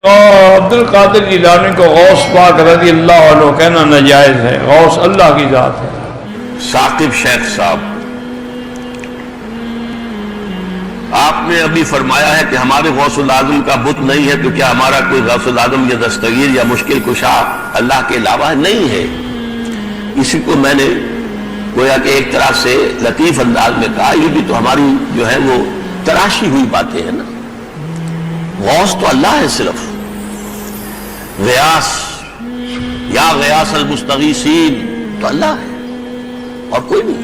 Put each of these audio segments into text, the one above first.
تو عبد القادر جیلانی کو غوث پاک رضی اللہ عنہ کہنا ناجائز ہے، غوث اللہ کی ذات ہے۔ ثاقب شیخ صاحب، آپ نے ابھی فرمایا ہے کہ ہمارے غوث العظم کا بت نہیں ہے، تو کیا ہمارا کوئی غوث العظم یا دستگیر یا مشکل کشا اللہ کے علاوہ نہیں ہے؟ اسی کو میں نے گویا کہ ایک طرح سے لطیف انداز میں کہا، یہ بھی تو ہماری جو ہے وہ تراشی ہوئی باتیں ہیں نا۔ غوث تو اللہ ہے، صرف غیاث یا غیاث المستغیثین تو اللہ ہے اور کوئی نہیں۔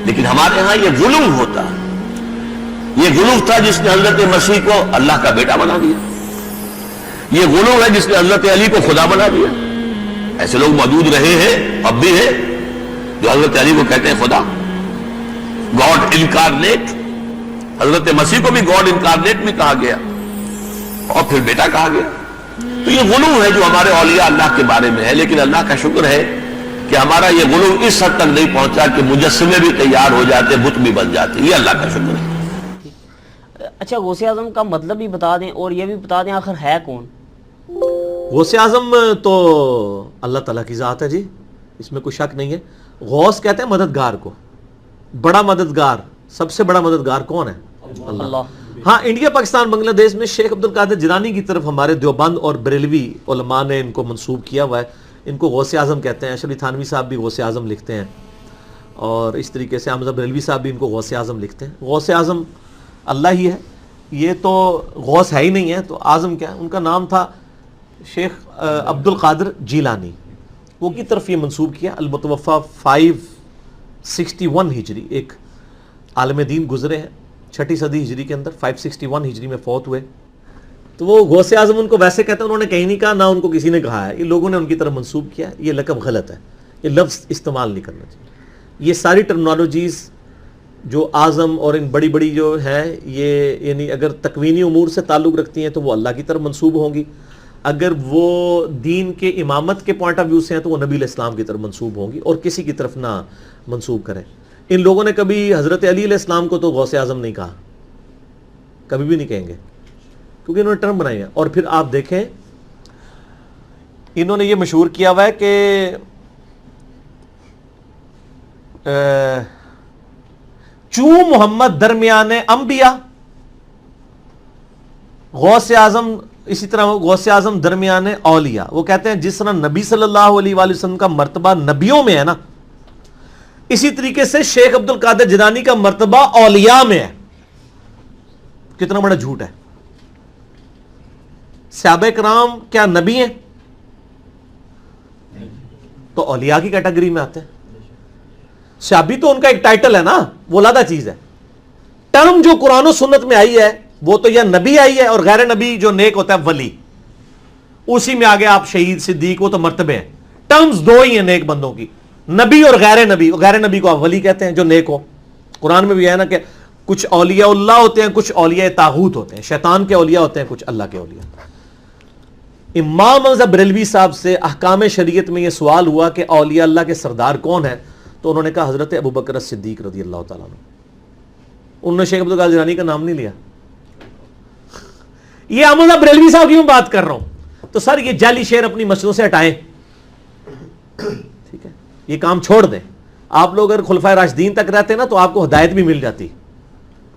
لیکن ہمارے ہاں یہ غلو ہوتا، یہ غلو تھا جس نے حضرت مسیح کو اللہ کا بیٹا بنا دیا، یہ غلو ہے جس نے حضرت علی کو خدا بنا دیا۔ ایسے لوگ موجود رہے ہیں، اب بھی ہیں، جو حضرت علی کو کہتے ہیں خدا، گاڈ انکارنیٹ۔ حضرت مسیح کو بھی گاڈ انکارنیٹ بھی کہا گیا اور پھر بیٹا کہا گیا۔ تو یہ غلو ہے جو ہمارے اولیاء اللہ کے بارے میں ہے، لیکن اللہ کا شکر ہے کہ ہمارا یہ غلو اس حد تک نہیں پہنچا کہ مجسمے بھی تیار ہو جاتے، بت بھی بن جاتے، یہ اللہ کا شکر ہے۔ اچھا، غوث اعظم کا مطلب بھی بتا دیں اور یہ بھی بتا دیں آخر ہے کون؟ غوث اعظم تو اللہ تعالیٰ کی ذات ہے جی، اس میں کوئی شک نہیں ہے۔ غوث کہتے ہیں مددگار کو، بڑا مددگار، سب سے بڑا مددگار کون ہے؟ اللہ۔ ہاں، انڈیا پاکستان بنگلہ دیش میں شیخ عبد القادر جیلانی کی طرف ہمارے دیوبند اور بریلوی علماء نے ان کو منسوب کیا ہوا ہے، ان کو غوث اعظم کہتے ہیں۔ اشرف تھانوی صاحب بھی غوث اعظم لکھتے ہیں، اور اس طریقے سے حمزہ بریلوی صاحب بھی ان کو غوث اعظم لکھتے ہیں۔ غوث اعظم اللہ ہی ہے، یہ تو غوث ہے ہی نہیں ہے، تو اعظم کیا ہے؟ ان کا نام تھا شیخ عبد القادر جیلانی، وہ کی طرف یہ منسوب کیا۔ المتوفہ 561 ہجری، ایک عالم دین گزرے ہیں 6ٹھی صدی ہجری کے اندر، 561 ہجری میں فوت ہوئے۔ تو وہ غوث اعظم ان کو ویسے کہتے ہیں، انہوں نے کہیں نہیں کہا، نہ ان کو کسی نے کہا ہے، یہ لوگوں نے ان کی طرف منسوب کیا۔ یہ لقب غلط ہے، یہ لفظ استعمال نہیں کرنا چاہیے۔ یہ ساری ٹرمنالوجیز جو اعظم اور ان بڑی بڑی جو ہیں، یہ یعنی اگر تکوینی امور سے تعلق رکھتی ہیں تو وہ اللہ کی طرف منسوب ہوں گی، اگر وہ دین کے امامت کے پوائنٹ آف ویو سے ہیں تو وہ نبی علیہ السلام کی طرف منسوب ہوں گی، اور کسی کی طرف نہ منسوب کریں۔ ان لوگوں نے کبھی حضرت علی علیہ السلام کو تو غوث اعظم نہیں کہا، کبھی بھی نہیں کہیں گے، کیونکہ انہوں نے ٹرم بنائی ہے۔ اور پھر آپ دیکھیں، انہوں نے یہ مشہور کیا ہوا ہے کہ چوں محمد درمیان انبیاء، غوث اعظم اسی طرح غوث اعظم درمیان اولیاء۔ وہ کہتے ہیں جس طرح نبی صلی اللہ علیہ وآلہ وسلم کا مرتبہ نبیوں میں ہے نا، اسی طریقے سے شیخ عبد القادر جیلانی کا مرتبہ اولیاء میں ہے۔ کتنا بڑا جھوٹ ہے! صحابہ کرام کیا نبی ہیں؟ تو اولیاء کی کیٹیگری میں آتے ہیں۔ صحابی تو ان کا ایک ٹائٹل ہے نا، وہ علیحدہ چیز ہے۔ ٹرم جو قرآن و سنت میں آئی ہے وہ تو یا نبی آئی ہے، اور غیر نبی جو نیک ہوتا ہے ولی، اسی میں آگے آپ شہید صدیق، وہ تو مرتبے ہیں۔ ٹرمز دو ہی ہیں نیک بندوں کی، نبی اور غیر نبی۔ غیر نبی کو آپ ولی کہتے ہیں جو نیک ہو۔ قرآن میں بھی ہے نا کہ کچھ اولیاء اللہ ہوتے ہیں، کچھ اولیاء طاغوت ہوتے ہیں، شیطان کے اولیاء ہوتے ہیں، کچھ اللہ کے اولیاء۔ امام حمزہ بریلوی صاحب سے احکام شریعت میں یہ سوال ہوا کہ اولیاء اللہ کے سردار کون ہے، تو انہوں نے کہا حضرت ابوبکر صدیق رضی اللہ تعالیٰ عنہ۔ انہوں نے شیخ عبد القادر جیلانی کا نام نہیں لیا۔ یہ حمزہ بریلوی صاحب کی میں بات کر رہا ہوں، تو سر یہ جعلی شعر اپنی مسجدوں سے ہٹائیں، ٹھیک ہے، یہ کام چھوڑ دیں۔ آپ لوگ اگر خلفائے راشدین تک رہتے نا تو آپ کو ہدایت بھی مل جاتی۔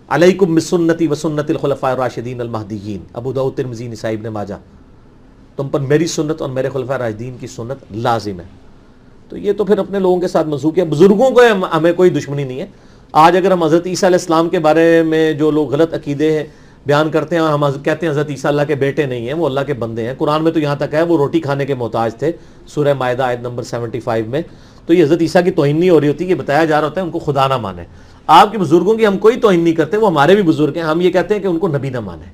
علیکم بسنتی وسنت الخلفاء الراشدین المہدیین، ابو داؤد ترمذی نسائی ابن ماجہ، تم پر میری سنت اور میرے خلفائے راشدین کی سنت لازم ہے۔ تو یہ تو پھر اپنے لوگوں کے ساتھ منسوخ کیا۔ بزرگوں کو ہمیں کوئی دشمنی نہیں ہے۔ آج اگر ہم حضرت عیسیٰ علیہ السلام کے بارے میں جو لوگ غلط عقیدے ہیں بیان کرتے ہیں، ہم کہتے ہیں حضرت عیسیٰ اللہ کے بیٹے نہیں ہیں، وہ اللہ کے بندے ہیں۔ قرآن میں تو یہاں تک ہے وہ روٹی کھانے کے محتاج تھے، سورہ مائدہ آیت نمبر 75 میں۔ تو یہ حضرت عیسیٰ کی توہین نہیں ہو رہی ہوتی، یہ بتایا جا رہا ہوتا ہے ان کو خدا نہ مانے۔ آپ کے بزرگوں کی ہم کوئی توہین نہیں کرتے، وہ ہمارے بھی بزرگ ہیں، ہم یہ کہتے ہیں کہ ان کو نبی نہ مانے،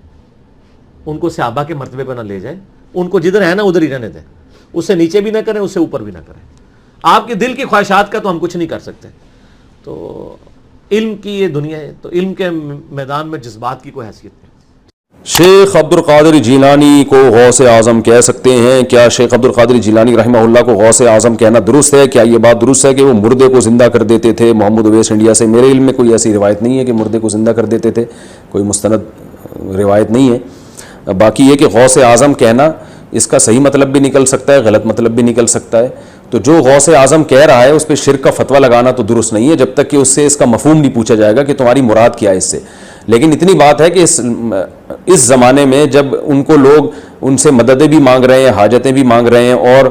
ان کو صحابہ کے مرتبے پر نہ لے جائیں، ان کو جدھر ہے نا ادھر ہی رہنے دیں، اس سے نیچے بھی نہ کریں، اس سے اوپر بھی نہ کریں۔ آپ کے دل کی خواہشات کا تو ہم کچھ نہیں کر سکتے۔ تو علم کی یہ دنیا ہے، تو علم کے میدان میں جذبات کی کوئی حیثیت نہیں۔ شیخ عبد القادر جیلانی کو غوث اعظم کہہ سکتے ہیں؟ کیا شیخ عبد القادر جیلانی رحمہ اللہ کو غوث اعظم کہنا درست ہے؟ کیا یہ بات درست ہے کہ وہ مردے کو زندہ کر دیتے تھے؟ محمد اویس انڈیا سے۔ میرے علم میں کوئی ایسی روایت نہیں ہے کہ مردے کو زندہ کر دیتے تھے، کوئی مستند روایت نہیں ہے۔ باقی یہ کہ غوث اعظم کہنا اس کا صحیح مطلب بھی نکل سکتا ہے, غلط مطلب بھی نکل سکتا ہے. تو جو غوث اعظم کہہ رہا ہے اس پہ شرک کا فتویٰ لگانا تو درست نہیں ہے جب تک کہ اس سے اس کا مفہوم نہیں پوچھا جائے گا کہ تمہاری مراد کیا ہے اس سے. لیکن اتنی بات ہے کہ اس زمانے میں جب ان کو لوگ ان سے مددیں بھی مانگ رہے ہیں, حاجتیں بھی مانگ رہے ہیں اور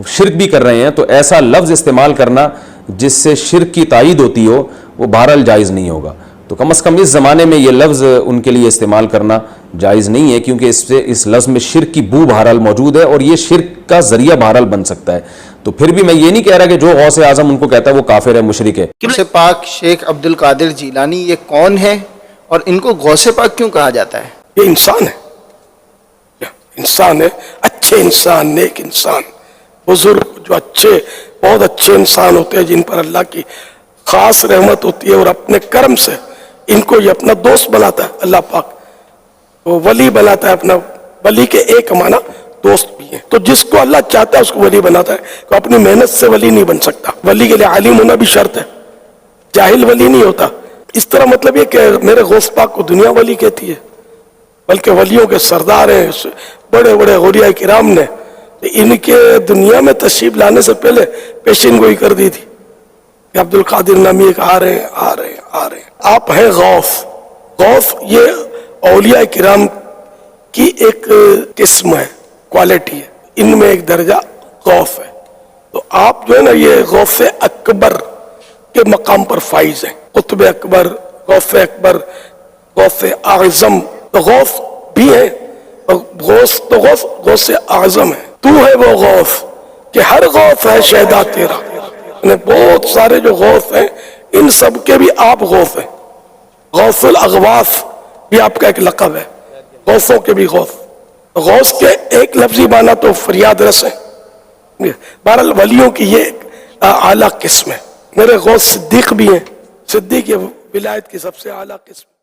شرک بھی کر رہے ہیں, تو ایسا لفظ استعمال کرنا جس سے شرک کی تائید ہوتی ہو وہ بہرحال جائز نہیں ہوگا. تو کم از کم اس زمانے میں یہ لفظ ان کے لیے استعمال کرنا جائز نہیں ہے, کیونکہ اس سے اس لفظ میں شرک کی بو بہرحال موجود ہے اور یہ شرک کا ذریعہ بہرحال بن سکتا ہے. تو پھر بھی میں یہ نہیں کہہ رہا کہ جو غوث اعظم ان کو کہتا ہے وہ کافر ہے, مشرک ہے. غوث پاک شیخ عبد القادر جیلانی یہ کون ہے اور ان کو غوث پاک کیوں کہا جاتا ہے؟ یہ انسان ہے, انسان ہے, اچھے انسان, نیک انسان, بزرگ جو اچھے بہت اچھے انسان ہوتے ہیں جن پر اللہ کی خاص رحمت ہوتی ہے اور اپنے کرم سے ان کو یہ اپنا دوست بناتا ہے. اللہ پاک وہ ولی بناتا ہے اپنا, ولی کے ایک معنی دوست بھی ہیں. تو جس کو اللہ چاہتا ہے اس کو ولی بناتا ہے. تو اپنی محنت سے ولی نہیں بن سکتا, ولی کے لیے عالم ہونا بھی شرط ہے, جاہل ولی نہیں ہوتا. اس طرح مطلب یہ کہ میرے غوث پاک کو دنیا ولی کہتی ہے, بلکہ ولیوں کے سردار ہیں بڑے بڑے اولیاء کرام نے ان کے دنیا میں تشریف لانے سے پہلے پیشین گوئی کر دی تھی کہ عبد القادر نامی ایک آ رہے ہیں آ رہے ہیں آ رہے ہیں. آپ ہیں غوث. غوث یہ اولیاء کرام کی ایک قسم ہے, کوالٹی ہے, ان میں ایک درجہ غوث ہے. تو آپ جو ہے نا یہ غوث اکبر کے مقام پر فائز ہیں, قطب اکبر, غوث اکبر, غوث اعظم. تو غوث بھی ہیں, غوث تو غوث اعظم ہے. تو ہے وہ غوث کہ ہر غوث ہے شہدا تیرا. بہت سارے جو غوث ہیں ان سب کے بھی آپ غوث ہیں. غوث الاغواث بھی آپ کا ایک لقب ہے, غوثوں کے بھی غوث. غوث کے ایک لفظی معنی تو فریاد رس ہے. بہرحال ولیوں کی یہ اعلیٰ قسم ہے. میرے غوث صدیق بھی ہیں, صدیق یہ ولایت کی سب سے اعلیٰ قسم.